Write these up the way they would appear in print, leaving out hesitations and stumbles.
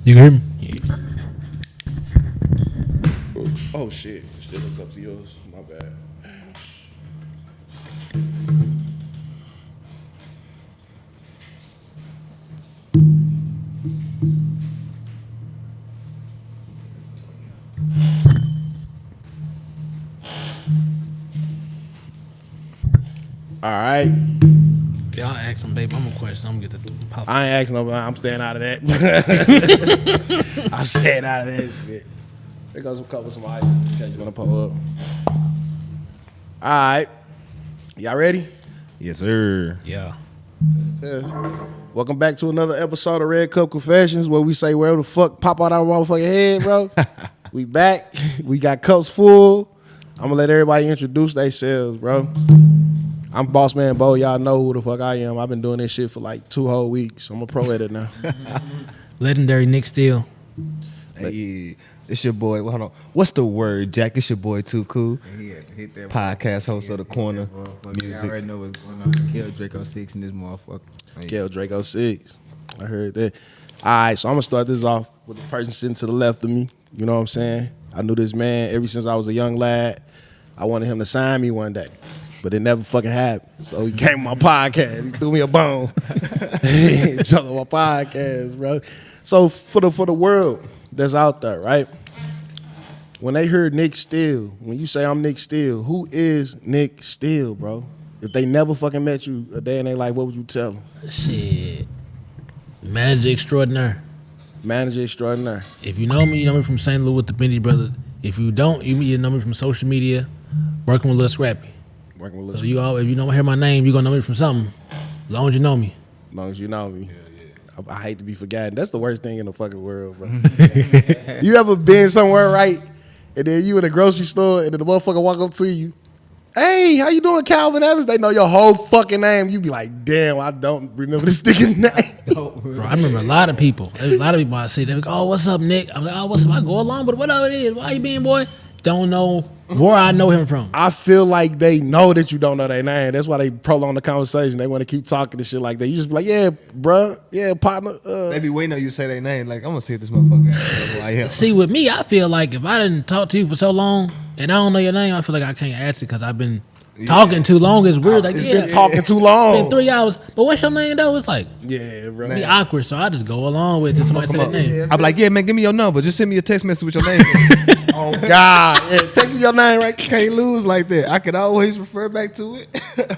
You can hear me? Yeah. Oh shit! Still look up to yours. My bad. All right. Y'all ask him, babe. I'm gonna question. I'm gonna get the pop. I ain't asking nobody. I'm staying out of that. I'm staying out of that shit. There goes a couple of some items. Okay, you wanna pull up? All right. Y'all ready? Yes, sir. Yeah. Yeah. Welcome back to another episode of Red Cup Confessions, where we say wherever the fuck pop out our motherfucking head, bro. We back. We got cups full. I'm gonna let everybody introduce themselves, bro. I'm Boss Man Bo. Y'all know who the fuck I am. I've been doing this shit for like 2 whole weeks. I'm a pro at it now. Legendary Knick Steele. Hey, it's your boy. Hold on. What's the word, Jack? It's your boy, Too Cool. Yeah, hit that Podcast host of The Corner. You already know what's going on. Kill Draco 6 in this motherfucker. Kill Draco 6. I heard that. All right, so I'm going to start this off with the person sitting to the left of me. You know what I'm saying? I knew this man ever since I was a young lad. I wanted him to sign me one day, but it never fucking happened. So he came on my podcast. He threw me a bone. He jumped on my podcast, bro. So for the world that's out there, right? When they heard Knick Steele, when you say I'm Knick Steele, who is Knick Steele, bro? If they never fucking met you a day in their life, what would you tell them? Shit. Manager extraordinaire. Manager extraordinaire. If you know me, you know me from St. Louis with the Bendy Brothers. If you don't, you know me from social media, working with Lil Scrappy. Working with Lil So if you don't hear my name, you're gonna know me from something. As long as you know me. As long as you know me. I hate to be forgotten. That's the worst thing in the fucking world, bro. You ever been somewhere, right? And then you in a grocery store and then the motherfucker walk up to you. Hey, how you doing, Calvin Evans? They know your whole fucking name. You be like, damn, I don't remember this nigga name. Bro, I remember a lot of people. There's a lot of people I see. They're like, oh, what's up, Nick? I'm like, oh, what's up? I go along, but whatever it is. Why you being, boy? Don't know where I know him from. I feel like they know that you don't know their name. That's why they prolong the conversation. They want to keep talking and shit like that. You just be like, yeah, bruh, yeah, partner. They be waiting on you to say their name. Like, I'm going to see if this motherfucker like him. See, with me, I feel like if I didn't talk to you for so long and I don't know your name, I feel like I can't ask it because I've been talking too long. It's weird. Like, It's been talking too long. Been 3 hours. But what's your name, though? It's like, yeah, bro. be awkward. So I just go along with it until somebody say their name. I'm like, yeah, man, give me your number. Just send me a text message with your name. Oh, God. Yeah, take me your name right. Can't lose like that. I can always refer back to it.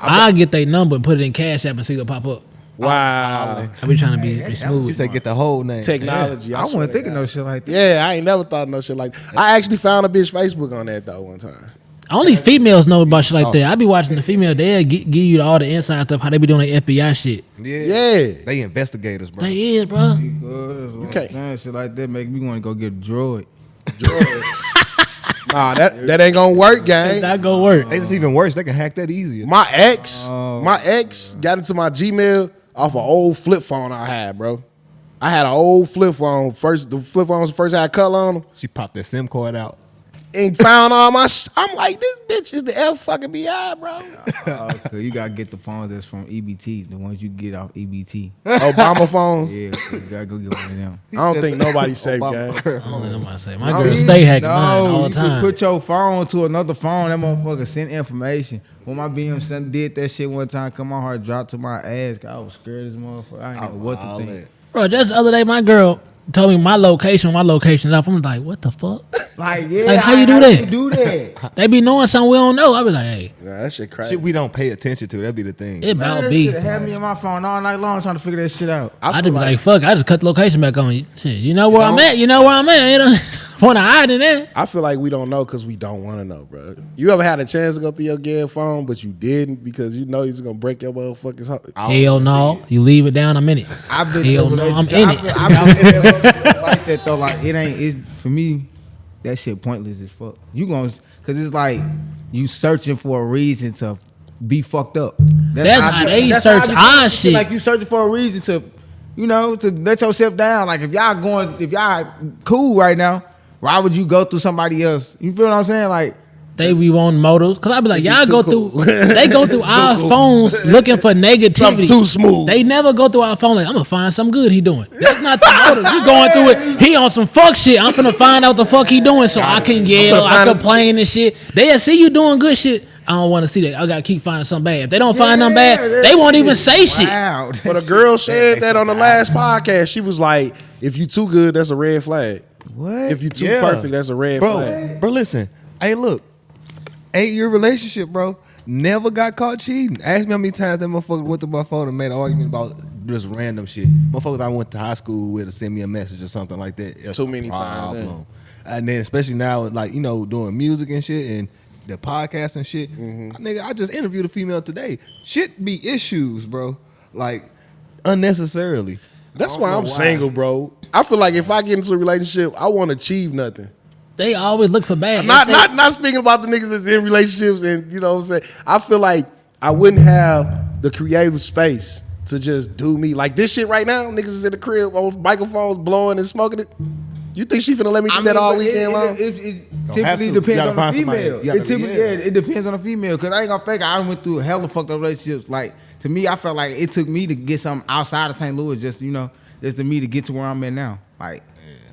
I'll get their number and put it in Cash App and see it pop up. Wow. I be trying to be smooth. She said, get the whole name. Technology. I wasn't thinking no shit like that. Yeah, I ain't never thought of no shit like that. I actually found a bitch Facebook on that, though, one time. Only females know about shit like that. I be watching the female. They'll give you all the inside stuff, how they be doing their FBI shit. Yeah. They investigators, bro. They is, bro. Because shit like that make me want to go get a droid. Nah, that ain't gonna work, gang. That go work. It's even worse. They can hack that easier. My ex got into my Gmail off an old flip phone I had, bro. I had an old flip phone. The flip phones first had color on them. She popped that SIM card out. And found all my I'm like, this bitch is the F-fucking-B-I, bro. Okay, you gotta get the phones that's from EBT, the ones you get off EBT. Obama phones? Yeah, you gotta go get one of them. I don't think nobody's safe, gang. I don't think nobody say. My girl stay hacking mine all the you time. could put your phone to another phone. That motherfucker sent information. When my BM son did that shit one time, come on, heart dropped to my ass. I was scared as motherfucker. I ain't know what to think. Bro, just the other day, my girl told me my location off. I'm like, what the fuck? Like, yeah, Like, how you do that? You do that? They be knowing something we don't know. I be like, hey, Nah, that shit crazy. Shit we don't pay attention to. That'd be the thing. it about That be. shit had me on my phone all night long trying to figure that shit out. I just be like, fuck, I just cut the location back on. Shit, you know where I'm at. You know where I'm at. You know, want to hide in there. I feel like we don't know because we don't want to know, bro. You ever had a chance to go through your gay phone, but you didn't because you know he's gonna break your motherfucking heart? Hell no. You leave it down, I'm in it. I've been Hell no, I'm in it. I've been in a like that though. Like it's for me. That shit pointless as fuck. You gonna cause it's like you searching for a reason to be fucked up. That's how they search our shit. Like you searching for a reason to, you know, to let yourself down. Like if y'all cool right now, why would you go through somebody else? You feel what I'm saying? Like They be on motos. Cause I be like, They y'all too go cool. through. They go through It's too our cool. phones looking for negativity. Something too smooth. They never go through our phone like, I'm gonna find something good he doing. That's not the motive. You going through it. He on some fuck shit. I'm finna find out the fuck he doing so I can yell, I complain and shit. They'll see you doing good shit. I don't want to see that. I gotta keep finding something bad. If they don't find nothing bad, they won't even say shit. But a girl said that on the last podcast. She was like, if you too good, that's a red flag. What? If you too perfect, that's a red flag. Bro, listen. Hey, look. 8-year relationship, bro. Never got caught cheating. Ask me how many times that motherfucker went to my phone and made an argument about just random shit. Motherfuckers I went to high school with to send me a message or something like that. It's Too many a times, problem. And then especially now, like, you know, doing music and shit and the podcast and shit. Nigga, I just interviewed a female today. Shit be issues, bro. Like, unnecessarily. That's why I'm single, bro. I feel like if I get into a relationship, I won't achieve nothing. They always look for bad. Not speaking about the niggas that's in relationships and you know what I'm saying. I feel like I wouldn't have the creative space to just do me. Like this shit right now, niggas is in the crib on microphones blowing and smoking it. You think she finna let me do that all weekend long? It typically depends on the female. It depends on the female. Cause I ain't gonna fake it. I went through hella fucked up relationships. Like to me, I felt like it took me to get something outside of St. Louis, just to me to get to where I'm at now. Like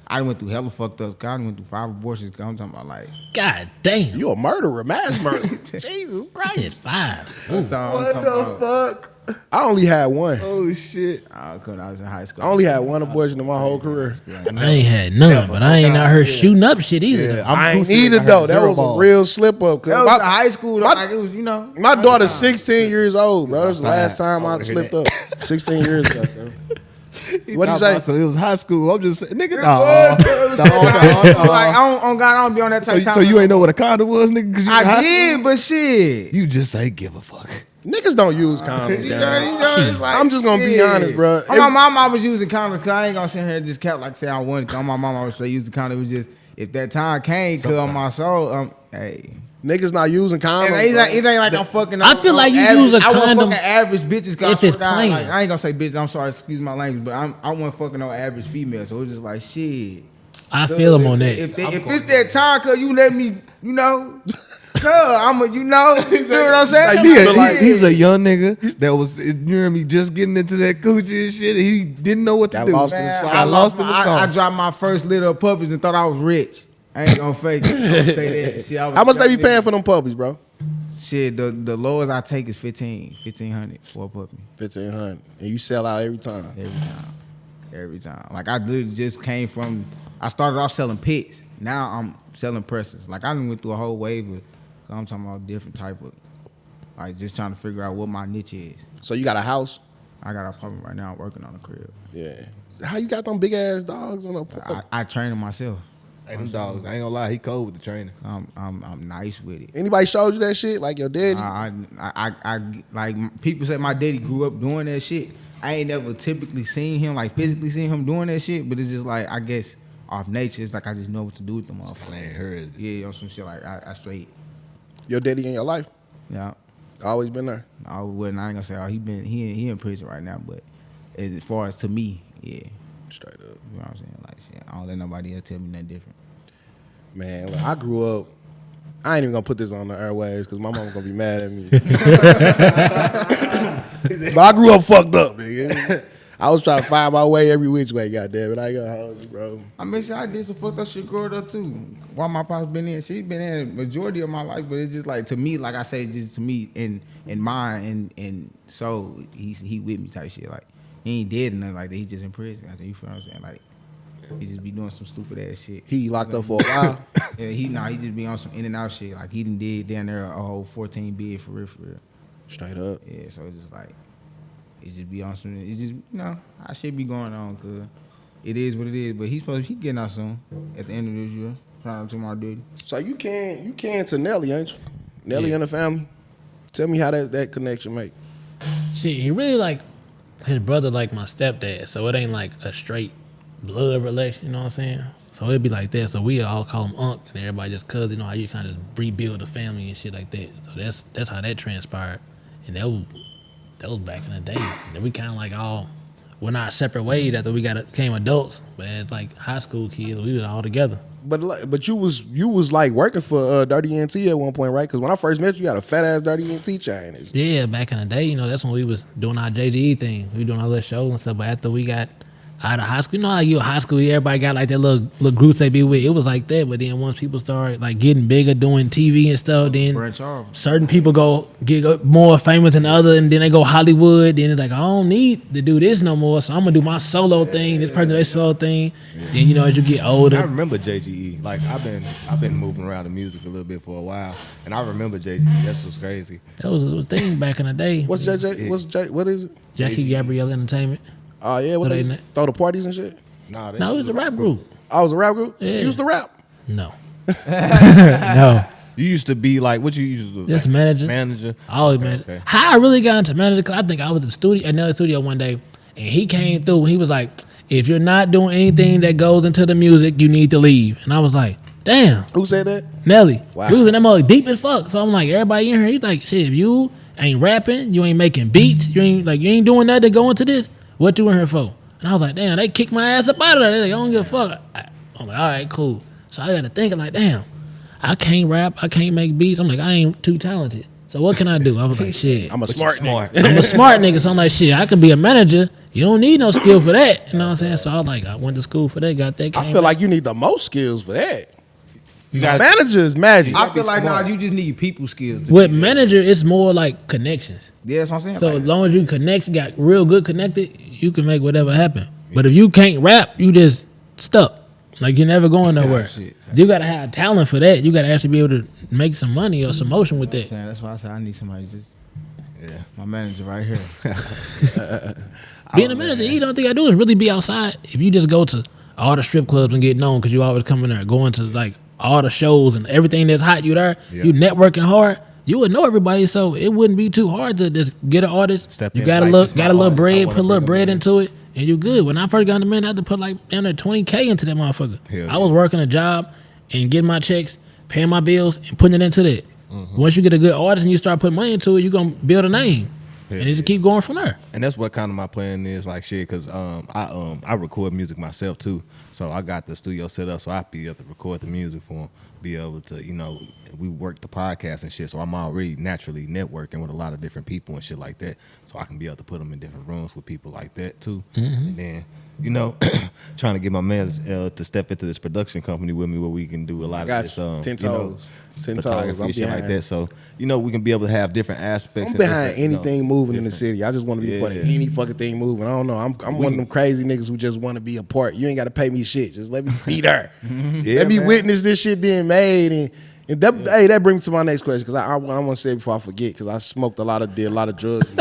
I went through hella fucked up. I went through 5 abortions. I'm talking about like, God damn. You a murderer, mass murderer. Jesus Christ. Shit, 5. What the fuck? I only had one. Oh shit. I was in high school. I only had one abortion in my whole career. I ain't had none, but I ain't out here shooting up shit either. Yeah, I ain't either though. That was a real slip up. That was in high school. Though. Like it was, My daughter's 16 years old, bro. That's the last time I slipped up. 16 years ago, bro. What'd you say? So it was high school. I'm just saying, nigga. Like I don't be on that type of time. So you ain't know what a condom was, nigga? 'Cause you in high I did, school? but shit. You just ain't give a fuck. Niggas don't use condoms. It's like, I'm just gonna be honest, bro. My mom always using condoms because I ain't gonna sit here and just kept like say I wanted. Cause my mom always say use the condom. It was just if that time came, cause on my soul, hey. Niggas not using condoms. And it ain't like I'm fucking. I feel like you use a I condom want fucking average bitches. Cause if it's plain. like, I ain't gonna say bitches. I'm sorry, excuse my language, but I want fucking no average female. So it's just like shit. I feel him on that. If it's that time, cause you let me, I'm a, you know what I'm saying? Like he was a young nigga that was, you know me, just getting into that coochie and shit. He didn't know what to do. Lost in the sauce. I lost in the I sauce. dropped my first litter of puppies and thought I was rich. I ain't gonna fake it. Don't say that. Shit, How much they be paying for them puppies, bro? Shit, the lowest I take is $1,500 for a puppy. 1,500, and you sell out every time. Every time. Like I literally just came from. I started off selling pits. Now I'm selling presses. Like I done went through a whole wave of. I'm talking about different type of. Like just trying to figure out what my niche is. So you got a house? I got an apartment right now. I'm working on a crib. Yeah. How you got them big ass dogs on the? I train them myself. Hey, them dogs, I ain't gonna lie, he cold with the training. I'm nice with it. Anybody showed you that shit? Like your daddy? I like people say my daddy grew up doing that shit. I ain't never typically seen him like physically seen him doing that shit, but it's just like I guess off nature, it's like I just know what to do with them motherfuckers. I ain't heard. Yeah, or some shit like I straight. Your daddy in your life? Yeah. Always been there. I wouldn't. I ain't gonna say he in prison right now, but as far as to me, yeah. Straight up. You know what I'm saying? Like shit, I don't let nobody else tell me nothing different. Man, look, I grew up. I ain't even gonna put this on the airwaves because my mama gonna be mad at me. But I grew up fucked up, nigga. I was trying to find my way every which way, goddamn it. I got hoes, bro. I mean, shit, I did some fucked up shit growing up too. While my pops been in, she been in the majority of my life, but it's just like to me, like I say, just to me in mind and so he with me type shit. Like he ain't dead or nothing like that. He just in prison. I said, you feel what I'm saying? Like he just be doing some stupid ass shit. He locked up for a while. Yeah, he just be on some in and out shit. Like he done did down there a whole 14 bid for real. Straight up. Yeah, so it's just like it just be on some. It's just I should be going on cause it is what it is. But he getting out soon at the end of this year. Trying to my duty. So you can to Nelly, ain't you? Nelly and the family. Tell me how that connection make. Shit, he really like his brother like my stepdad, so it ain't like a straight blood relation, you know what I'm saying? So it'd be like that. So we all call him Unc, and everybody just cuz, you know how you kind of rebuild a family and shit like that. So that's how that transpired, and that was back in the day. And then we kind of like all went our separate ways after we became adults, but as like high school kids, we was all together. But you was like working for Derrty ENT at one point, right? Because when I first met you had a fat ass Derrty ENT chain. Yeah, back in the day, that's when we was doing our JGE thing. We doing our little shows and stuff. But after we got out of high school, how you in high school, everybody got like that little groups they be with. It was like that. But then once people started like getting bigger, doing TV and stuff, then Branch off. certain people go get more famous than other, and then they go Hollywood. Then it's like, I don't need to do this no more, so I'm gonna do my solo thing. This person do their solo thing. Then as you get I older, remember JGE. Like I've been moving around the music a little bit for a while, and I remember JGE. That's what's crazy. that was a thing back in the day. What's JJ? What is it? Jackie Gabrielle Entertainment? Oh yeah, what No, they they not. throw the parties and shit. Nah, No, it was a rap group. I was a rap group. Yeah. You used to rap. No, no. You used to be like what you used to do? Just manager. Manager. I always Okay, manager. okay. How I really got into manager? Cause I think I was at Nelly studio one day, and he came through. And he was like, "If you're not doing anything that goes into the music, you need to leave." And I was like, "Damn, Who said that? Nelly." Wow. We was in that mother deep as fuck. So I'm like, everybody in here, he's like, "Shit, if you ain't rapping, you ain't making beats, you ain't doing nothing to go into this. What you in here for?" And I was like, "Damn, they kicked my ass up out of there. They like, I don't give a fuck." I'm like, "All right, cool." So I got to thinking like, "Damn, I can't rap, I can't make beats." I'm like, I ain't too talented. So what can I do? I was like, shit. I'm a smart nigga. I'm a smart nigga, so I'm like, shit, I could be a manager. You don't need no skill for that. You know what I'm saying? So I went to school for that, got that. I feel like you need the most skills for that. You got Manager is magic. I feel like you just need people skills. with manager, it's more like connections. Yeah, that's what I'm saying. So Like, as long as you connect, you got real good connected, you can make whatever happen. But if you can't rap, you just stuck. Like you're never going nowhere. shit. You gotta have talent for that. You gotta actually be able to make some money or some motion with that. that's why I said I need somebody just yeah. my manager right here. Being a manager, you don't think I do is really be outside. If you just go to all the strip clubs and get known because you always come in there, going to like all the shows and everything that's hot, you there, Yeah. you networking hard, you would know everybody. So it wouldn't be too hard to just get an artist. Step you in, gotta like, look, this my got a little artist, I bread, wanna put a little bring bread them in. into it, and you good. When I first got in the man, I had to put like under $20K into that motherfucker. Hell I yeah. was working a job and getting my checks, paying my bills, and putting it into that. Mm-hmm. Once you get a good artist and you start putting money into it, you're gonna build a name, and it just keep going from there. And that's what kind of my plan is, like shit, cause I record music myself too, so I got the studio set up so I be able to record the music for them, be able to we work the podcast and shit, so I'm already naturally networking with a lot of different people and shit like that, so I can be able to put them in different rooms with people like that too, and then trying to get my man to step into this production company with me where we can do a lot Got of this you. 10 toes. 10 toes. photography I'm and shit like behind. that, so we can be able to have different aspects. I'm and behind different, anything moving in the different- city. I just want to be a part of Yeah. any fucking thing moving. I don't know. I'm one of them crazy niggas who just want to be a part. You ain't got to pay me shit. Just let me be there. Yeah, Let me man. witness this shit being made. And that, hey, that brings me to my next question because I want to say it before I forget because I smoked did a lot of drugs.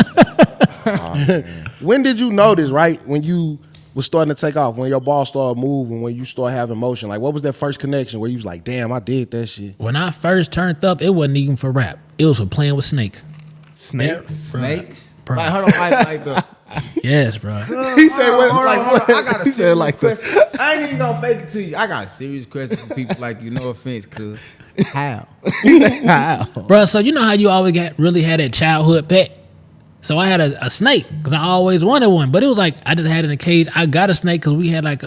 When did you notice, right, when you was starting to take off, when your ball started moving, when you start having motion? Like, what was that first connection where you was like, damn, I did that shit? When I first turned up, it wasn't even for rap. It was for playing with snakes. Snakes. Snakes. Bro. Like hold on, like the. Yes, bro. He said, Hold on, what? Like, hold on. I got a He said, serious like question. I ain't even gonna fake it to you. I got a serious question for people like you. No offense, cuz. How? Bro, so you know how you always really had that childhood pet? So I had a snake because I always wanted one, but it was like I just had it in a cage. I got a snake because we had like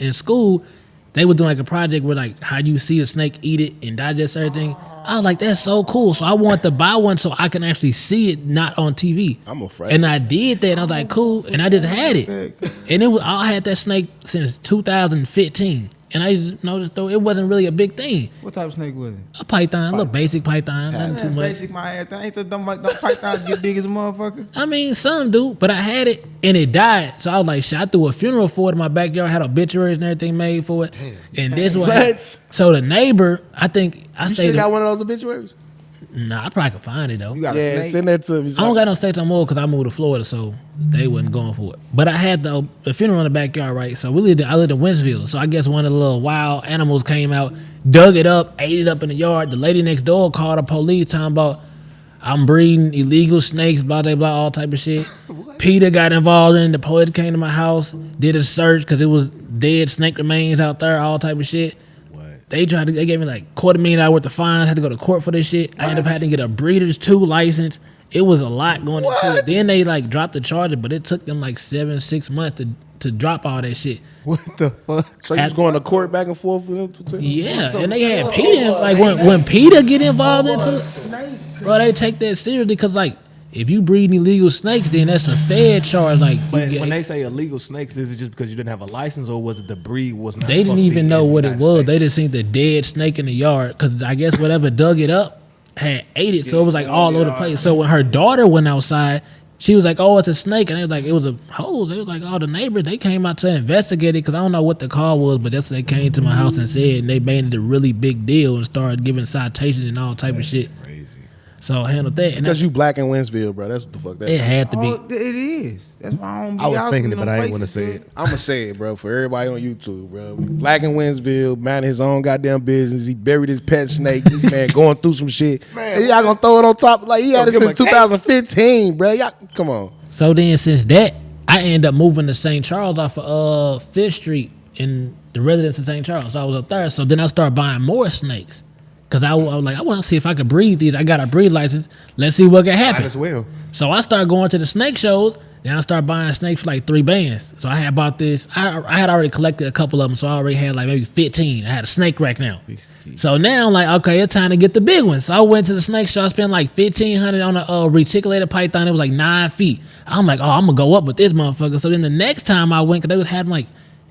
in school, they were doing like a project where like how you see a snake eat it and digest everything. I was like, that's so cool. So I wanted to buy one so I can actually see it not on TV. I'm afraid. And I did that and I was like, cool. And I just had it. And I had that snake since 2015. And I just noticed though it wasn't really a big thing. What type of snake was it? A python, a little basic python, nothing too much. Basic my ass. Ain't the dumb pythons get big as a motherfucker? I mean, some do, but I had it and it died. So I was like, shit, I threw a funeral for it in my backyard, had obituaries and everything made for it. And this was What? so the neighbor, I think I You stayed. still got one of those obituaries? Nah, I probably could find it though. You got Yeah, a snake? send that to me. I don't got no state no more because I moved to Florida, so they wasn't going for it. But I had the funeral in the backyard, right? So I lived in Winsville. So I guess one of the little wild animals came out, dug it up, ate it up in the yard. The lady next door called the police talking about I'm breeding illegal snakes, blah, blah, blah, all type of shit. Peter got involved in it. The police came to my house, did a search because it was dead snake remains out there, all type of shit. They gave me like $250,000 worth of fines. Had to go to court for this shit. I ended up having to get a Breeders 2 license. It was a lot going into it. Then they like dropped the charger, but it took them like 6 months to drop all that shit. What the fuck? So you was going to court back and forth with them? Yeah, and they had Peter. Like when Peter get involved into it, bro, they take that seriously because like if you breeding illegal snakes, then that's a fed charge. Like But when they say illegal snakes, is it just because you didn't have a license, or was it the breed was not? they didn't even know what it was. They just seen the dead snake in the yard because I guess whatever dug it up had ate it, so it was like all over the place. So when her daughter went outside, she was like, "Oh, it's a snake," and they was like, "It was a hole." They was like, "Oh, the neighbors they came out to investigate it because I don't know what the call was, but that's what they came to my house and said, and they made it a really big deal and started giving citations and all type of shit." Crazy. So I handled that. And Because you black in Winsville, bro. That's what the fuck that it had to be. Oh, it is. That's why I don't be I was out thinking in it, but them I ain't want to places, say dude. it. I'ma say it, bro, for everybody on YouTube, bro. Black in Winsville, minding his own goddamn business. He buried his pet snake. This man going through some shit. And y'all gonna throw it on top like he had it Give him since a case. 2015, bro. Y'all, come on. So then since that, I ended up moving to St. Charles off of 5th Street in the residence of St. Charles. So I was up there. So then I started buying more snakes. Cause I was like, I want to see if I could breed these. I got a breed license. Let's see what can happen. Might as well. So I started going to the snake shows. Then I started buying snakes for like 3 bands. So I had bought this. I had already collected a couple of them. So I already had like maybe 15. I had a snake rack now. So now I'm like, okay, it's time to get the big one. So I went to the snake show. I spent like $1,500 on a reticulated python. It was like 9 feet. I'm like, oh, I'm gonna go up with this motherfucker. So then the next time I went, cause they was having like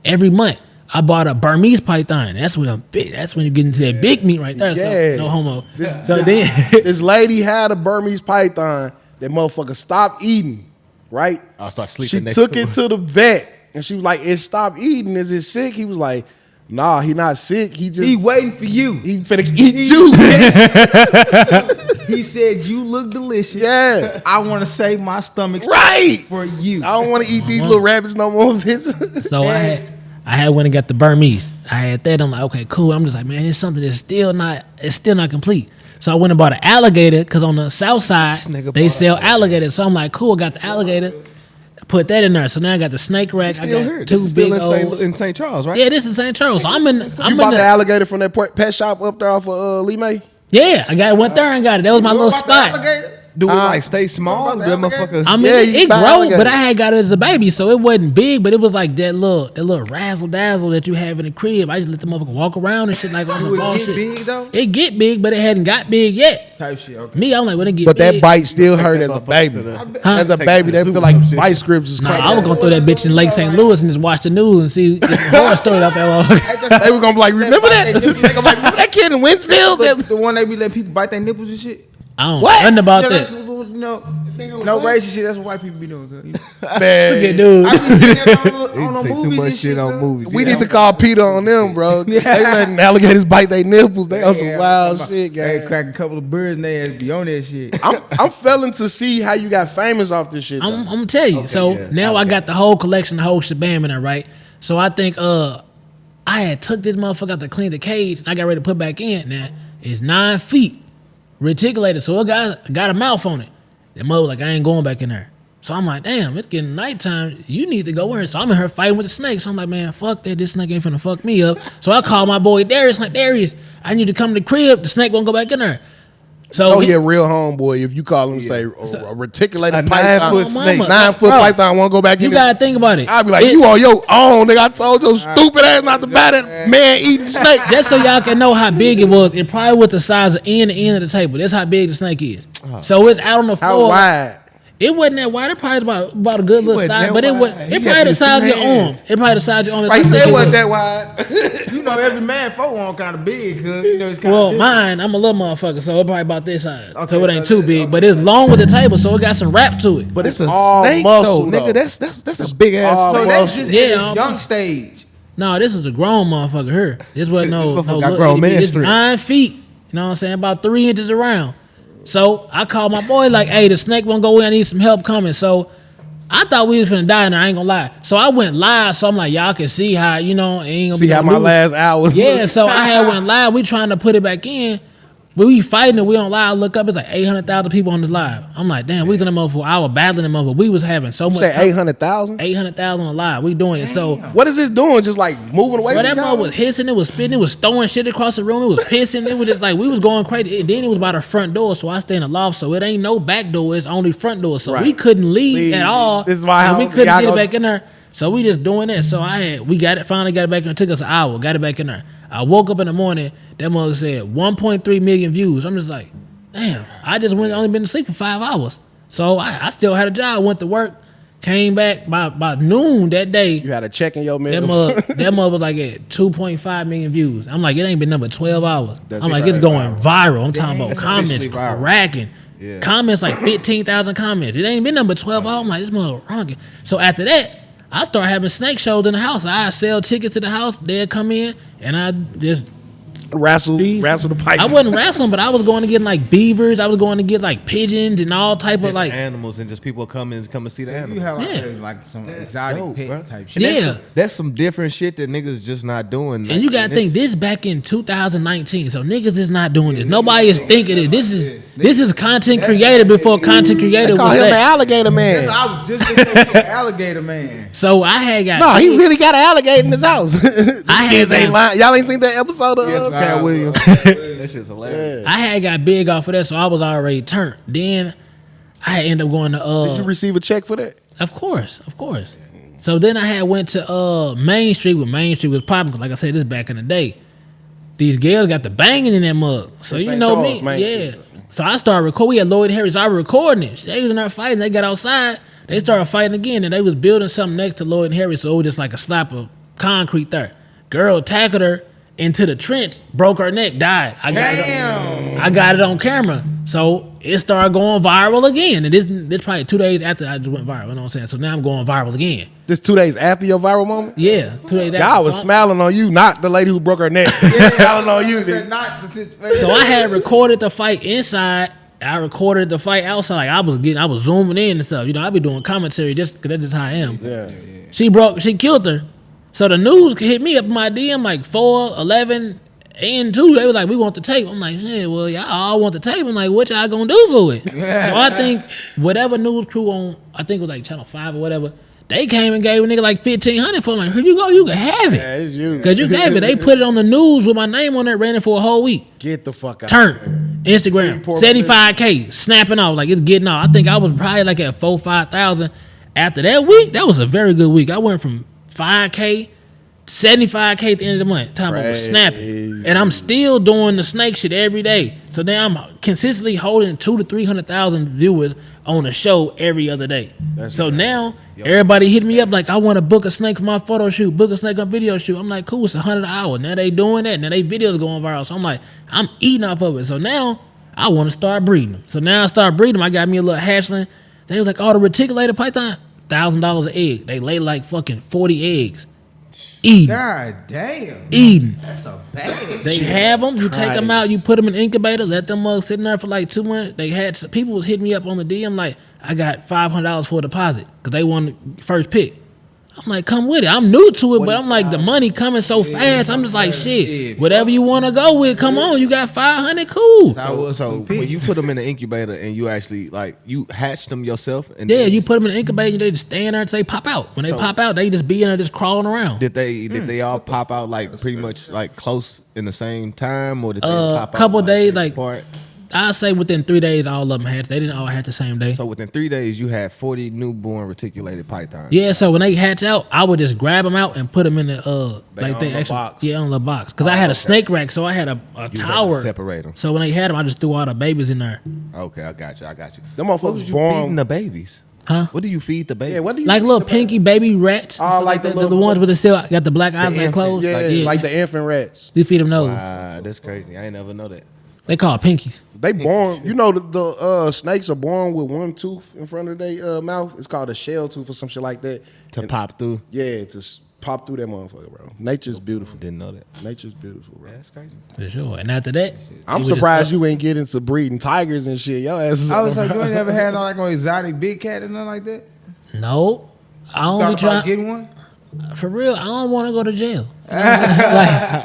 every month, I bought a Burmese python. That's when I'm big. That's when you get into that big meat right there. Yeah. So no homo. This- So then This lady had a Burmese python. That motherfucker stopped eating, right? I'll start She sleeping next took to it her. to the vet, and she was like, "It stopped eating. Is it sick?" He was like, "Nah, he not sick. He just He waiting for you. he finna eat you." He said you look delicious. Yeah, I want to save my stomach right. for you. I don't want to eat these little rabbits no more, bitch. So I had went and got the Burmese. I had that. I'm like, okay, cool. I'm just like, man, it's something that's still not complete. So I went and bought an alligator because on the south side This nigga they bought sell alligators. So I'm like, cool. I got the alligator. I put that in there. So now I got the snake rack. Still I got here. two This is still big old. in St. Charles, right? Yeah, this is St. Charles. So I'm in. You I'm bought in. the alligator from that pet shop up there off of Lee May? Yeah, I went there and got it. That was my little What about the spot. alligator? Do it like stay small? What about That the alligator? motherfucker. I mean, Yeah, you it buy grew, alligator. but I had got it as a baby, so it wasn't big, but it was like that little razzle dazzle that you have in the crib. I just let the motherfucker walk around and shit like on some Do it ball get shit. big though? It get big, but it hadn't got big yet. Type shit. Okay. Me, I'm like, when it get But big. that bite still hurt that as a motherfucker baby. to the- Huh? As a Take baby, it to they the feel zoo like or some shit. vice grips is Nah, crazy. I was gonna throw that bitch in Lake St. Louis and just watch the news and see get the horror story out there. motherfucker. They were gonna be like, remember that? They gonna be like, remember that kid in Winsville? The one they be letting people bite their nipples and shit. I don't What? know nothing about That's that. what, no racist shit. That's what white people be doing. Cause, Man, Look at dude. I be seeing that on They the say too movies much and shit on though. movies. we Yeah. need to call Peter on them, bro. They letting alligators bite their nipples. They on some Yeah, wild I'm- shit, Hey, guys. crack a couple of birds and they ass be on that shit. I'm failing to see how you got famous off this shit. I'm though. gonna tell you. Okay, So yeah, now I got the whole collection, the whole shabam in there, right? So I think I had took this motherfucker out to clean the cage and I got ready to put back in. Now it's 9 feet reticulated, so it got a mouth on it. That mother was like, I ain't going back in there. So I'm like, damn, it's getting nighttime. You need to go in. So I'm in here fighting with the snake. So I'm like, man, fuck that. This snake ain't finna fuck me up. So I call my boy Darius. Like, Darius, I need to come to the crib. The snake won't go back in there. So Oh, he a real homeboy. If you call him, say, a reticulated A python, 9-foot snake. 9-foot Bro, python won't go back in you there. gotta think about it. I'll be like, you on your own, nigga. I told your stupid ass not to buy that man eating snake. Just so y'all can know how big it was, it probably was the size of end to end of the table. That's how big the snake is. So it's out on the How floor. wide? It wasn't that wide. It probably was about a good little wasn't size, that but it was. wide. It He probably had the his size of two your arm. hands. It probably the size of your arm. Like, he That's how said it big wasn't was. that wide. You know, every man folk one kind of big, cause you know it's kind Well, of mine, I'm a little motherfucker, so it probably about this size. Okay, so it ain't so too that- big, okay. but it's long with the table, so it got some wrap to it. But It's it's a all snake, muscle, though, nigga. That's a big ass all snake. So that's just Yeah, in I'm- its young stage. No, this was a grown motherfucker here. This wasn't no This motherfucker no got little grown itty man bitty. It's strength. 9 feet. You know what I'm saying? About 3 inches around. So I called my boy like, hey, the snake won't go in. I need some help coming. So I thought we was finna die in there. I ain't gonna lie. So I went live. So I'm like, y'all can see how, you know, it ain't gonna See be how no my news. last hours. Yeah, so I had went live. We trying to put it back in. We fighting and we on live. Look up, it's like 800,000 people on this live. I'm like, damn, we was in the motherfucker for an hour battling them motherfucker. We was having so You much. say 800,000? 800,000 on live. We doing it. So What is this doing? Just like moving away Bro, from that mother was hissing, it was spitting, it was throwing shit across the room, it was pissing, it was just like we was going crazy. And then it was by the front door, so I stay in the loft, so it ain't no back door, it's only front door. So Right. we couldn't leave at all. This is why and we couldn't y'all get it go- back in there. So we just doing that. So we got it, finally got it back in there. It took us an hour, got it back in there. I woke up in the morning, that mother said 1.3 million views. I'm just like, damn, I just only been to sleep for 5 hours. So I still had a job, went to work, came back by noon that day. You had a check in your mail. That mother was like at 2.5 million views. I'm like, it ain't been number 12 hours. That's I'm like, right. it's going viral. I'm talking about That's comments officially viral. racking. Yeah. Comments like 15,000 comments. It ain't been number 12 hours. I'm like, this mother rocking. So after that, I started having snake shows in the house. I sell tickets to the house. They'd come in and I just wrestle the pipe. I wasn't wrestling, but I was going to get like beavers. I was going to get like pigeons and all type of like. animals and just people come and see the animals. You have Yeah. like some exotic dope, pet bro. type shit. Yeah. That's some different shit that niggas just not doing. And you gotta think this back in 2019, so niggas is not doing this. Nobody is thinking it. This is content creator before content creator They call was him the that. alligator man. I was just gonna say alligator man. So I had got No, he really got an alligator in his house. I had Kids ain't got- lying. Y'all ain't seen that episode of Yes, Cat Cat Williams? That shit's hilarious. I had got big off of that, so I was already turned. Then I had ended up going to Did you receive a check for that? Of course. So then I had went to Main Street when Main Street was popping. 'Cause like I said, this back in the day. These girls got the banging in that mug. So In you St. know Charles, me, Main yeah. Street. So I started recording. We had Lloyd Harris. I was recording it. They was in there fighting. They got outside. They started fighting again, and they was building something next to Lloyd Harris. So it was just like a slap of concrete there. Girl tackled her into the trench, broke her neck, died. I got it on camera. So it started going viral again. And this probably 2 days after I just went viral. You know what I'm saying? So now I'm going viral again. This 2 days after your viral moment? Yeah, 2 days after. God was So- smiling on you, not the lady who broke her neck. Smiling on you. That's Dude. not the situation. So I had recorded the fight inside. I recorded the fight outside. Like I was zooming in and stuff. You know, I be doing commentary just because that's just how I am. Yeah. She killed her. So the news hit me up in my DM like 4, 11, and 2. They were like, we want the tape. I'm like, shit, well, y'all all want the tape. I'm like, what y'all gonna do for it? So I think whatever news crew on, I think it was like Channel 5 or whatever, they came and gave a nigga like $1,500 for it. Like, here you go, you can have it. Yeah, it's you. Because you gave it. They put it on the news with my name on it, ran it for a whole week. Get the fuck out. Turn Instagram Poor 75K snapping off like it's getting off. I think I was probably like at 4,000-5,000 after that week. That was a very good week. I went from 5K 75K at the end of the month. Time I was snapping, Crazy. and I'm still doing the snake shit every day. So now I'm consistently holding 200,000 to 300,000 viewers on a show every other day. So now everybody hit me up like, I want to book a snake for my photo shoot, book a snake on video shoot. I'm like, cool, it's $100 an hour. Now they doing that. Now they videos going viral. So I'm like, I'm eating off of it. So now I want to start breeding them. So now I start breeding them. I got me a little hatchling. They was like, oh, the reticulated python, $1,000 an egg. They lay like fucking 40 eggs. Eating. God damn. Eating. That's a bad. They have them. You take them out. You put them in the incubator. Let them mugs sit in there for like 2 months. They had people was hitting me up on the DM like, I got $500 for a deposit because they wanted the first pick. I'm like, come with it. I'm new to it, but I'm like, the money coming so fast. I'm just like, shit. Whatever you want to go with, come on. You got 500, cool. So when you put them in the incubator and you actually like you hatch them yourself, and Yeah, then you put them in the incubator. They just stay in there until they pop out. When they So- pop out, they just be in there just crawling around. did they all pop out like pretty much like close in the same time, or did they pop out couple like, days, days like- apart? I say within 3 days, all of them hatched. They didn't all hatch the same day. So within 3 days, you had 40 newborn reticulated pythons. Yeah, so when they hatch out, I would just grab them out and put them in the They like on they the actually box. yeah on the box because I had a snake rack, so I had a You had to tower. separate them. So when they had them, I just threw all the babies in there. Okay, I got you. Them What motherfuckers was you born. feeding the babies? Huh? What do you feed the babies? Yeah, what do you Like feed little the pinky baby rats. Oh, stuff like the that. little- the ones with the still got the black eyes and infant. closed. Yeah, like the infant rats. You feed them those. That's crazy. I ain't never know that. They call it pinkies. They born. You know the snakes are born with one tooth in front of their mouth. It's called a shell tooth or some shit like that. To pop through. Yeah, to pop through that motherfucker, bro. Nature's beautiful. Didn't know that. Nature's beautiful, bro. That's crazy. For sure. And after that, I'm surprised you ain't get into breeding tigers and shit. Your ass is I was like, you ain't never had no like an exotic big cat or nothing like that? No, I Thought only about try getting one? for real. I don't want to go to jail. You know what I'm saying?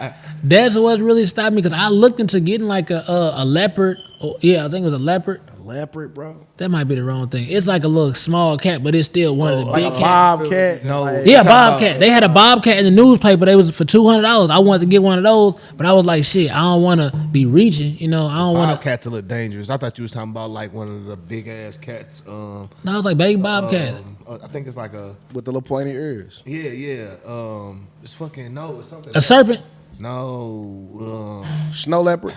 Like That's what really stopped me because I looked into getting like a leopard. Oh, yeah, I think it was a leopard. A leopard, bro. That might be the wrong thing. It's like a little small cat, but it's still one of the Like big a cats. bobcat. No. Like, Yeah, talking bobcat. about- They had a bobcat in the newspaper. They was for $200. I wanted to get one of those, but I was like, shit, I don't want to be reaching. You know, I don't want to. Bobcats a little dangerous. I thought you was talking about like one of the big ass cats. No, it's like baby bobcats. I think it's like a with the little pointy ears. yeah. It's fucking no. It's something. A serpent? No. Snow leopard.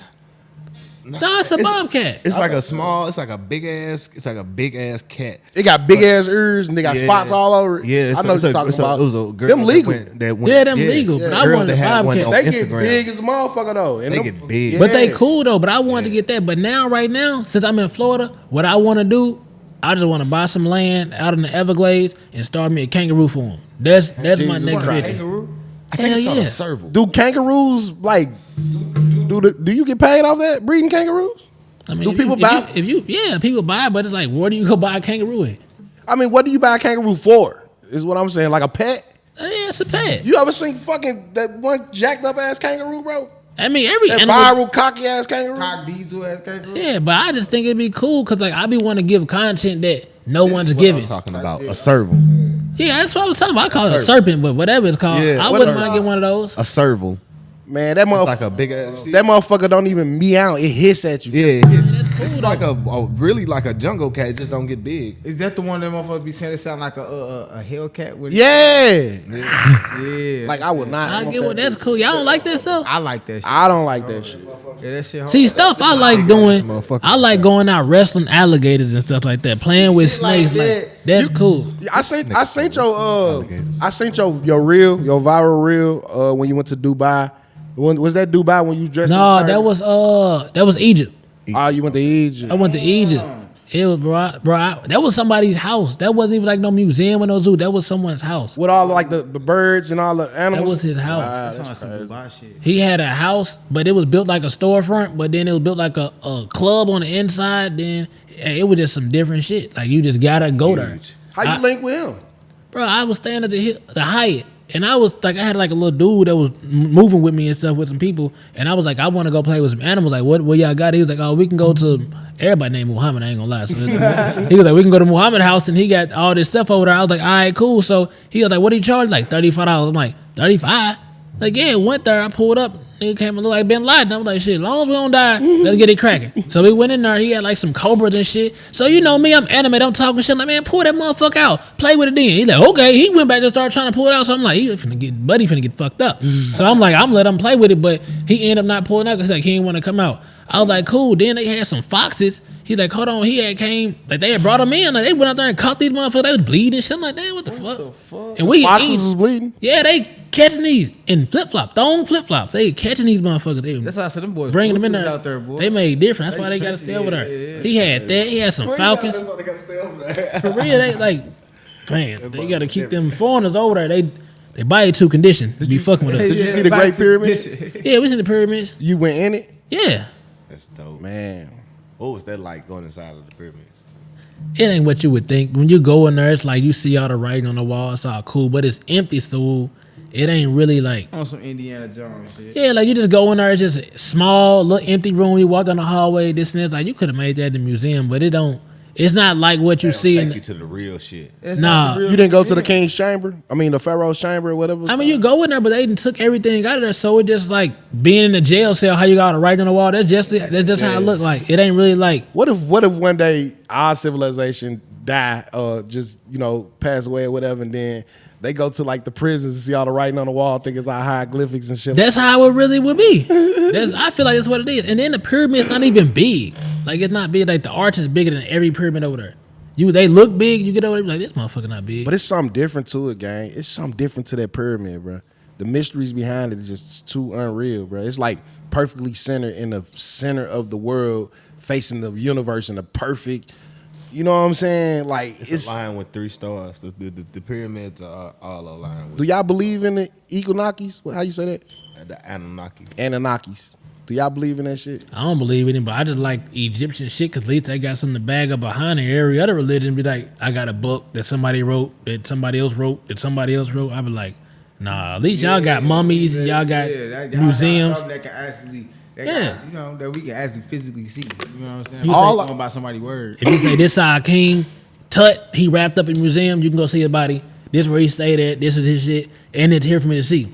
No, it's a bobcat. It's like a small. It's like a big ass. It's like a big ass cat. It got big ass ears and they got Yeah. spots all over it. Yeah, I know what you're talking about. It was a girl them legal. That went, Yeah, them legal, but I girl wanted that a had one bobcat. on They get Instagram. big as a motherfucker though. And They them- get big. But they Yeah. cool though. But I wanted to get that. But now, right now, since I'm in Florida, what I want to do, I just want to buy some land out in the Everglades and start me a kangaroo farm. That's my Jesus next Christ. riches. Kangaroo? I think it's Hell called yeah. a serval. Do kangaroos like? Do you get paid off that breeding kangaroos? I mean, Do if people you, buy- If you, yeah, people buy it, but it's like, where do you go buy a kangaroo at? I mean, what do you buy a kangaroo for? Is what I'm saying. Like a pet? Yeah, it's a pet. You ever seen fucking that one jacked up ass kangaroo, bro? I mean, every That animal. viral cocky ass kangaroo. Cock diesel ass kangaroo? Yeah, but I just think it'd be cool because like I be want to give content that no one's What giving. I'm talking about a serval. Yeah, that's what I was talking about. I call it a serpent, but whatever it's called, Yeah, I what wouldn't is mind it? getting one of those. A serval. Man, that It's motherfucker. like a big ass. That motherfucker don't even meow. It hiss at you. Yeah, That's it's cool, like a really like a jungle cat. It just don't get big. Is that the one that motherfuckers be saying it sound like a Hellcat with Yeah. Yeah. Like I would not. I want get that what that's bitch. cool. Y'all don't like that stuff? I like that shit. I don't like that shit. Yeah, that shit hard. See, stuff I like doing. motherfucker. I like going out wrestling alligators and stuff like that, playing with Shit like snakes. that. Like that's cool. Yeah, I sent alligators. your viral reel when you went to Dubai. When, was that Dubai when you dressed? No, in the that was Egypt. Oh, you went to Egypt. I went to Egypt. It was bro. That was somebody's house. That wasn't even like no museum or no zoo. That was someone's house. With all like the birds and all the That animals. was his house. Wow, That that's sounds some crazy. Dubai shit. He had a house, but it was built like a storefront. But then it was built like a club on the inside. Then it was just some different shit. Like you just gotta go there. How you link with him? Bro, I was staying at the Hyatt, and I was like, I had like a little dude that was moving with me and stuff with some people, and I was like, I want to go play with some animals. Like, what y'all got? He was like, oh, we can go to. Everybody named Muhammad. I ain't gonna lie. So he was like, we can go to Muhammad house, and he got all this stuff over there. I was like, all right, cool. So he was like, what do you charge? Like $35. I'm like, 35. Like, yeah, went there. I pulled up. Nigga came and looked like Ben Laden. I was like, shit, as long as we don't die, let's get it cracking. So we went in there. He had like some cobras and shit. So you know me, I'm animated. I'm talking shit. Like, man, pull that motherfucker out. Play with it then. He's like, okay. He went back and started trying to pull it out. So I'm like, buddy finna get fucked up. So I'm like, I'm let him play with it. But he ended up not pulling out because like, he didn't want to come out. I was like, cool. Then they had some foxes. He's like, hold on. He had came, like they had brought him in. Like they went out there and caught these motherfuckers. They was bleeding. Shit. I'm like, damn, what the fuck? And we Foxes eat. was bleeding. Yeah, they catching these in flip flops, thong flip flops. They catching these motherfuckers. They That's how I said them boys. bringing them in ruthless there. out there, boy. They made different. That's They why they got to trendy, stay over there. yeah. He had that. He had some falcons. They gotta stay over there. For real, they like, man, they got to keep them foreigners over there. They buy you two condition to be fucking with us. Did you see the Great Pyramid? Yeah, we seen the pyramids. You went in it, Yeah, That's dope. man. What was that like going inside of the pyramids? it ain't what you would think. When you go in there, it's like you see all the writing on the wall. It's all cool, but it's empty, so it ain't really like. On some Indiana Jones shit. Yeah, like you just go in there, it's just small, little empty room. You walk down the hallway, this and that. Like you could have made that in the museum, but it don't. It's not like what you see. Take In you to the real shit. It's Nah. not the real You didn't go to shit. the King's Chamber? I mean, the Pharaoh's Chamber or whatever. I mean, you go in there, but they done took everything out of there, so it just like being in a jail cell. How you got to write on the wall? That's just how it look like. It ain't really like. What if one day our civilization die or just pass away or whatever, and then they go to like the prisons and see all the writing on the wall, think it's our hieroglyphics and shit. That's how it really would be. I feel like that's what it is. And then the pyramid's not even big. Like it's not big. Like the arch is bigger than every pyramid over there. They look big. You get over there, like this motherfucker not big. But it's something different to it, gang. It's something different to that pyramid, bro. The mysteries behind it is just too unreal, bro. It's like perfectly centered in the center of the world, facing the universe in the perfect. You know what I'm saying? Like It's aligned with 3 stars. The pyramids are all aligned Do with y'all believe in the Equinoccies? How you say that? the Anunnaki. Anunnakis. Do y'all believe in that shit? I don't believe in it, but I just like Egyptian shit because at least they got something to bag up behind it. Every other religion be like, I got a book that somebody wrote, that somebody else wrote, that somebody else wrote. I be like, Nah, at least y'all got mummies and y'all got museums. Something that can actually, that we can actually physically see. You know what I'm saying? You All say- about somebody's word. If you say this our king, Tut, he wrapped up in the museum, you can go see his body. This where he stayed at, this is his shit, and it's here for me to see.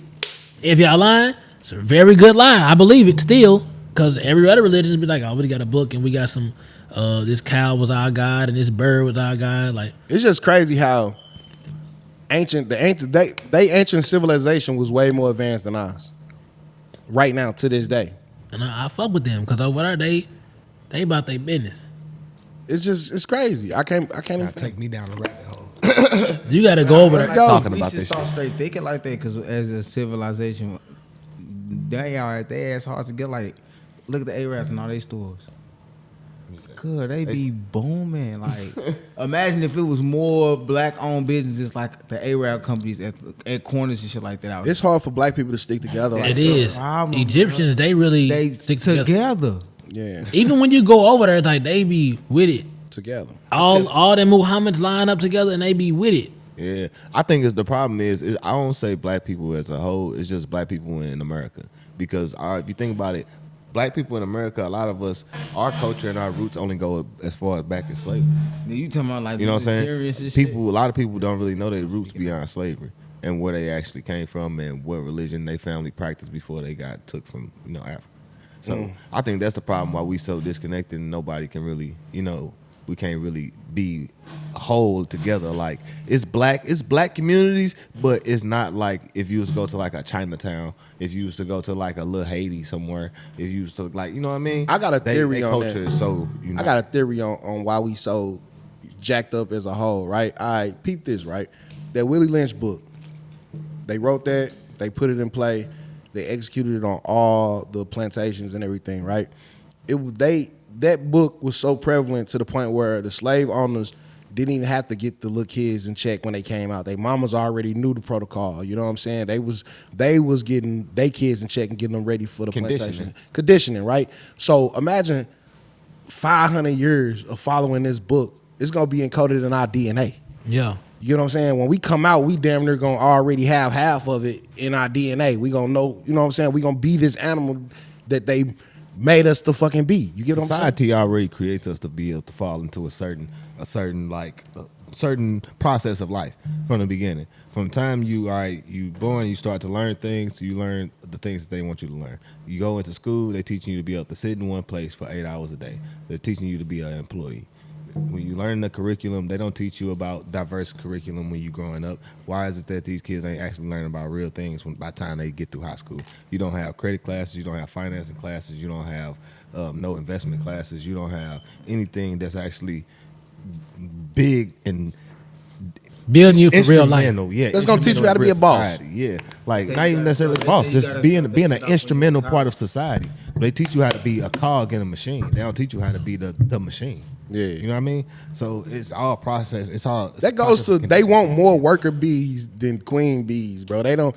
If y'all lying, it's a very good lie. I believe it still, because every other religion be like, oh, we got a book and we got some, this cow was our god and this bird was our god. Like, It's just crazy how ancient civilization was way more advanced than ours. Right now, to this day. and I fuck with them, because over there, they about their business. It's crazy. I can't even Take me down the rabbit hole. You got to go over there. go. Talking We about should this start shit. straight thinking like that, because as a civilization, they ass hard to get. Like, look at the Arabs and all their stores. Good, they be booming. Like, imagine if it was more black-owned businesses like the Arab companies at corners and shit like that. Out It's hard for black people to stick together. Like It that. is. problem, Egyptians, they really they stick together. Yeah, Even when you go over there, it's like they be with it. together. All them Muhammad's line up together and they be with it. Yeah, I think the problem is I don't say black people as a whole. It's just black people in America, because if you think about it, black people in America, a lot of us, our culture and our roots only go as far as back in slavery. You talking about like You know what I'm vegetarians saying? and shit? People, a lot of people don't really know their roots beyond slavery and where they actually came from and what religion they family practiced before they got took from Africa. So I think that's the problem why we so disconnected and nobody can really we can't really be whole together. Like it's black communities, but it's not like if you was to go to like a Chinatown, if you was to go to like a little Haiti somewhere, if you was to like, you know what I mean? I got a theory they on culture that. is so I got a theory on why we so jacked up as a whole, right? I peep this, right? That Willie Lynch book, they wrote that, they put it in play, they executed it on all the plantations and everything, right? That book was so prevalent to the point where the slave owners didn't even have to get the little kids in check when they came out. They mamas already knew the protocol. You know what I'm saying? They was getting their kids in check and getting them ready for the plantation. Conditioning, right? So imagine 500 years of following this book. It's gonna be encoded in our DNA. Yeah. You know what I'm saying? When we come out, we damn near gonna already have half of it in our DNA. We gonna know, you know what I'm saying? We gonna be this animal that they made us to fucking be. You get what I'm saying? Society already creates us to be able to fall into a certain process of life from the beginning. From the time you born, you start to learn things. You learn the things that they want you to learn. You go into school, they teaching you to be able to sit in one place for 8 hours a day. They're teaching you to be an employee. When you learn the curriculum, they don't teach you about diverse curriculum when you're growing up. Why is it that these kids ain't actually learning about real things by the time they get through high school? You don't have credit classes, you don't have financing classes, you don't have no investment classes, you don't have anything that's actually big and Building you for real life. instrumental. Yeah, That's gonna teach you how to be a boss. society. Yeah, like They not even gotta- necessarily a they boss, say you just gotta- being they an set up instrumental when you part of society. They teach you how to be a cog in a machine. They don't teach you how to be the machine. Yeah. You know what I mean? So it's all process. It's all That goes to they want more worker bees than queen bees, bro. They don't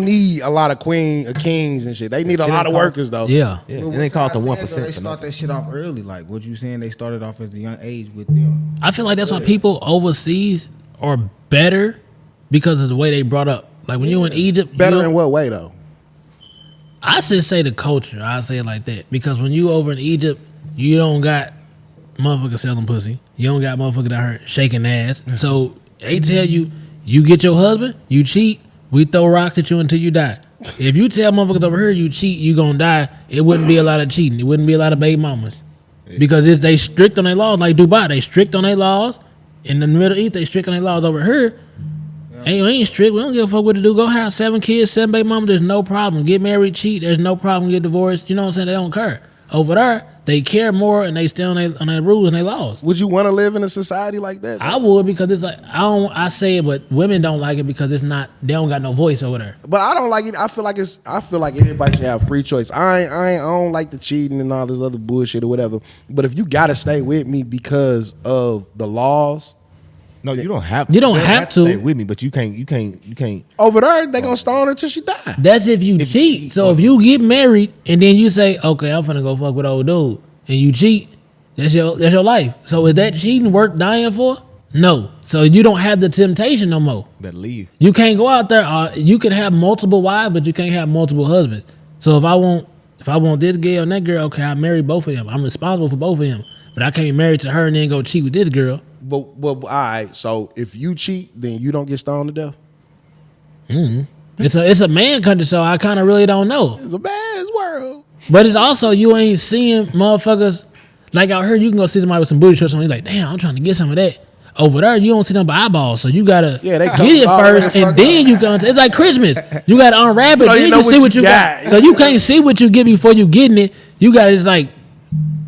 need a lot of kings and shit. They need a lot of workers though. Yeah. Yeah, But and they call it the what 1%. They start that shit off early. Like what you saying? They started off at a young age with them. I feel like that's why people overseas are better because of the way they brought up. Like when you in Egypt, Better in what way though? I should say the culture. I say it like that because when you over in Egypt, you don't got motherfuckers selling pussy. You don't got motherfuckers out here shaking ass. So they tell you, you get your husband, you cheat, we throw rocks at you until you die. If you tell motherfuckers over here you cheat, you gonna die. It wouldn't be a lot of cheating. It wouldn't be a lot of baby mamas because they strict on their laws. Like Dubai, they strict on their laws. In the Middle East, they strict on their laws. Over here, ain't strict. We don't give a fuck what to do. Go have 7 kids, 7 baby mamas. There's no problem. Get married, cheat. There's no problem. Get divorced. You know what I'm saying? They don't care. Over there, they care more and they stay on their rules and their laws. Would you want to live in a society like that? I would because it's like I say it, but women don't like it because it's not. They don't got no voice over there. But I don't like it. I feel like everybody should have free choice. I don't like the cheating and all this other bullshit or whatever. But if you gotta stay with me because of the laws, No, you don't have. You don't they have to. stay with me, but you can't. over there they gonna stone her till she die. That's if you cheat. So if you get married and then you say, okay, I'm finna go fuck with old dude, and you cheat, that's your life. So is that cheating worth dying for? No. So you don't have the temptation no more. Better leave. You can't go out there. You can have multiple wives, but you can't have multiple husbands. So if I want this girl and that girl, okay, I marry both of them. I'm responsible for both of them. But I can't be married to her and then go cheat with this girl. But all right. So if you cheat, then you don't get stoned to death. It's a man country, so I kind of really don't know. It's a man's world. But it's also you ain't seeing motherfuckers like out here. You can go see somebody with some booty shorts on. You're like, damn, I'm trying to get some of that. Over there, you don't see them by eyeballs, so you gotta they get it first, and then you come. It's like Christmas. You gotta unwrap it, then you can see what you got. So you can't see what you get before you getting it. You gotta just like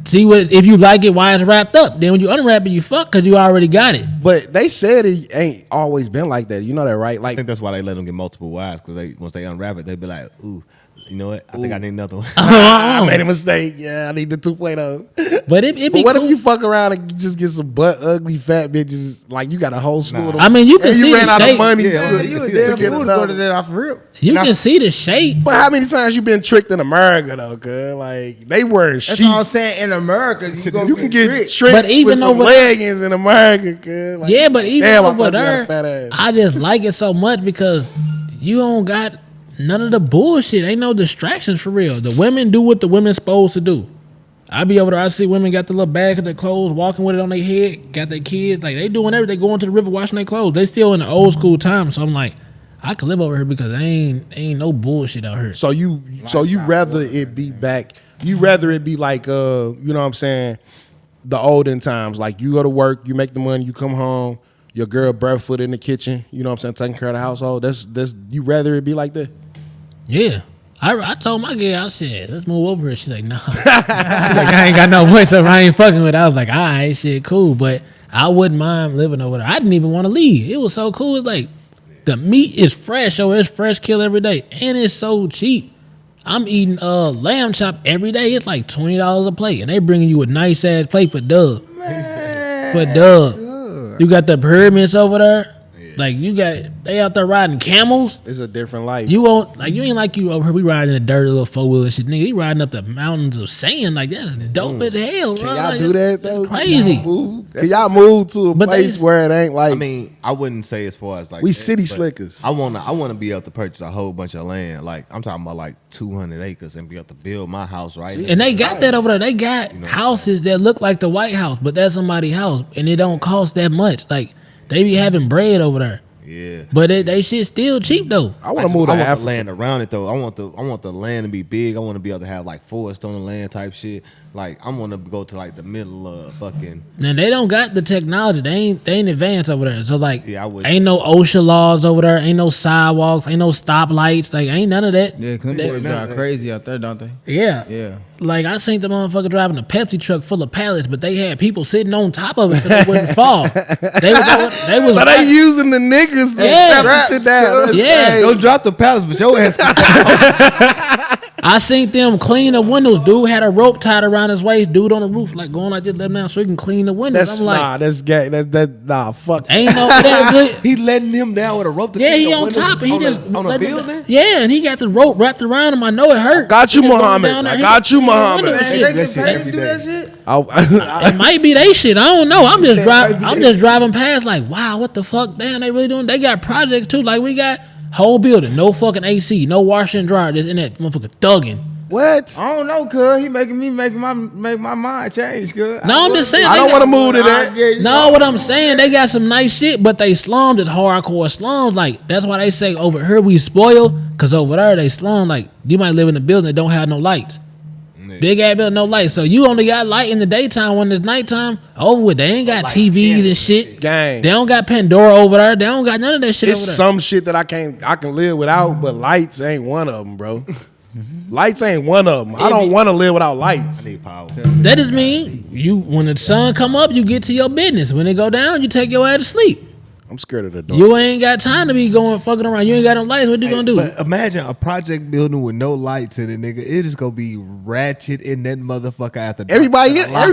see what if you like it, why it's wrapped up. Then when you unwrap it, you fuck because you already got it. But they said it ain't always been like that. You know that, right? I Like think that's why they let them get multiple wives, because once they unwrap it, they be like, ooh, you know what? I think I need another one. I made a mistake. Yeah, I need the 2 Play-Doh. But it be But what cool. if you fuck around and just get some butt ugly fat bitches? Like you got a whole slew of them. I mean, you can and see you the ran out of shape. money Yeah, to, you You see a that to damn get fool to go to another. that off rip. You can see the shape. But how many times you been tricked in America though? Cause like they wearing That's sheets. all I'm saying. In America, You can get tricked. tricked But even with some over- leggings in America. Cause like, Yeah, but even damn, I over thought you had there, a fat ass. I just like it so much because you don't got none of the bullshit. Ain't no distractions for real. The women do what the women supposed to do. I be over there, I see women got the little bag of their clothes, walking with it on their head, got their kids. Like, they doing everything, going to the river, washing their clothes. They still in the old school time. So I'm like, I could live over here because ain't no bullshit out here. So you rather it be back? You rather it be like you know what I'm saying? The olden times, like you go to work, you make the money, you come home, your girl barefoot in the kitchen. You know what I'm saying? Taking care of the household. That's you rather it be like that? Yeah. I told my girl, I said, let's move over here. She's like, no. She's like, I ain't got no money, so I ain't fucking with it. I was like, all right, shit, cool. But I wouldn't mind living over there. I didn't even want to leave. It was so cool. It's like, the meat is fresh, so it's fresh kill every day. And it's so cheap. I'm eating lamb chop every day. It's like $20 a plate. And they bringing you a nice ass plate for dub. For dub. You got the pyramids over there. Like they out there riding camels. It's a different life. You won't like you ain't like you over here. We riding a dirty little 4-wheeler shit, nigga. You riding up the mountains of sand like that's dope as hell. Can bro. y'all Like, do that though? Crazy. Can y'all move to a But place they- where it ain't like I mean, I wouldn't say as far as like we that, city but slickers? I wanna be able to purchase a whole bunch of land. Like I'm talking about like 200 acres and be able to build my house right. And they got that over there. They got houses that look like the White House, but that's somebody's house, and it don't cost that much. Like they be having bread over there. Yeah. But they shit still cheap though. I want to move to I want the Africa. land around it though. I want the land to be big. I want to be able to have like forest on the land type shit. Like I want to go to like the middle of fucking. And they don't got the technology. They ain't advanced over there. So like, Yeah, I would- ain't no OSHA laws over there. Ain't no sidewalks. Ain't no stoplights. Like ain't none of that. Yeah, cause them boys drive crazy out there, don't they? Yeah. Yeah. Like I seen the motherfucker driving a Pepsi truck full of pallets, but they had people sitting on top of it so they wouldn't fall. They was So they using the niggas to Yeah. strap the shit down. That's Yeah. crazy. Don't drop the pallets, but your ass. I seen them clean the windows. Dude had a rope tied around his waist. Dude on the roof, like going like this, let him down so he can clean the windows. That's I'm like, that's gay. Nah, fuck. ain't no that good. He letting him down with a rope. To Yeah, clean he the on windows top, and he just on a let the- building. Yeah, and he got the rope wrapped around him. I know it hurt. Got you, He just going Muhammad. down there, I he got just you, clean the Muhammad. windows and Man, shit. they that get shit paid every to do day. that shit. It might be they shit. I don't know. I'm just driving. might be I'm they just driving past. Like, wow, what the fuck? Damn, they really doing? They got projects too. Like we got whole building, no fucking AC, no washer and dryer. Just in that motherfucker thugging. What? I don't know, cuz he making my mind change, cuz. No, I'm just saying. I they don't got- want to move to that. No, what I'm saying, they got some nice shit, but they slums is hardcore slums. Like that's why they say over here we spoil, cause over there they slum. Like you might live in a building that don't have no lights. Big ass building, no lights. So you only got light in the daytime. When it's nighttime, over with. They ain't got TVs and shit. Gang. They don't got Pandora over there. They don't got none of that shit It's over there. some shit that I can live without, but lights ain't one of them, bro. Lights ain't one of them. I don't want to live without lights. Need power. That just mean you when the sun come up, you get to your business. When it go down, you take your ass to sleep. I'm scared of the dark. You ain't got time to be going fucking around. You ain't got no lights. What you gonna do? But imagine a project building with no lights in it, nigga. It is gonna be ratchet in that motherfucker after dark. Everybody in that house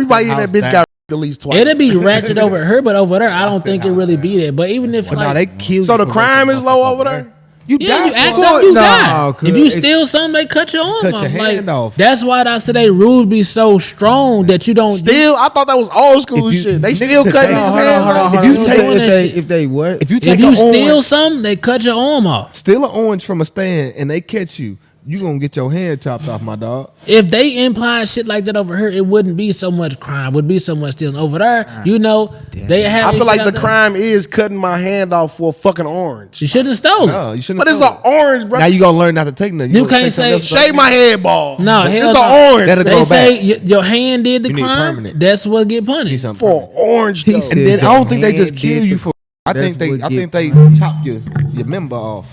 bitch down. got at least twice. It'll be ratchet over here, but over there, I don't think it really be there. But even if But like, nah, they kill. So you the for crime making is low motherfucker over there? You Yeah, you die act for up, it. you No, die. cause If you it's- steal something, they cut your arm Cut off. your hand off. That's why today rules be so strong that you don't. Still, I thought that was old school If you- shit. They niggas still today- cut Hold niggas' on, hands hold on, off. hold If on. you take- if they what? If you If take you an steal orange, something, they cut your arm off. steal an orange from a stand and they catch you, you gonna get your hand chopped off, my dog. If they imply shit like that over here, it wouldn't be so much crime. Would be so much stealing over there. You know, they have. I this feel like shit the out there. crime is cutting my hand off for a fucking orange. You shouldn't have stolen. No, you shouldn't. But it's have an told orange, bro. Now you gonna learn not to take nothing. You gonna can't take something say- else Shave my head bald. No, it's hell an no. orange. That'll They go say back. your hand did the You need crime. permanent. That's what get punished. something For permanent. orange though. said- And then I don't think they Your just hand kill did you the- for. I That's think they. what I get think they punished. chop your member off.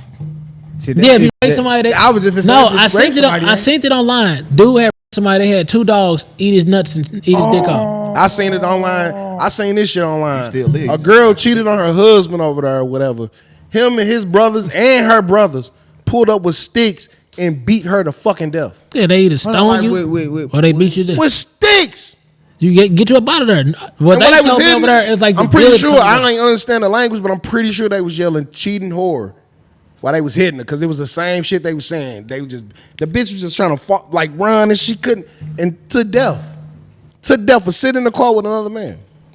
Shit, Yeah, if you that- rape somebody, they, I was just finna no. say, I if you rape sent it. somebody, I sent it online. Dude had somebody. They had 2 dogs eat his nuts and eat his dick off. I seen it online. I seen this shit online. You still live. A girl cheated on her husband over there or whatever. Him and his brothers and her brothers pulled up with sticks and beat her to fucking death. Yeah, they either Hold on, stone like, you wait, or they beat you to death. With sticks. You get you up out of there. What And they when they was told me hitting, over there is like the I'm pretty village sure comes I up. ain't understand the language, but I'm pretty sure they was yelling cheating whore while they was hitting her because it was the same shit they was saying. They was just the bitch was just trying to like run and she couldn't and to death for sitting in the car with another man.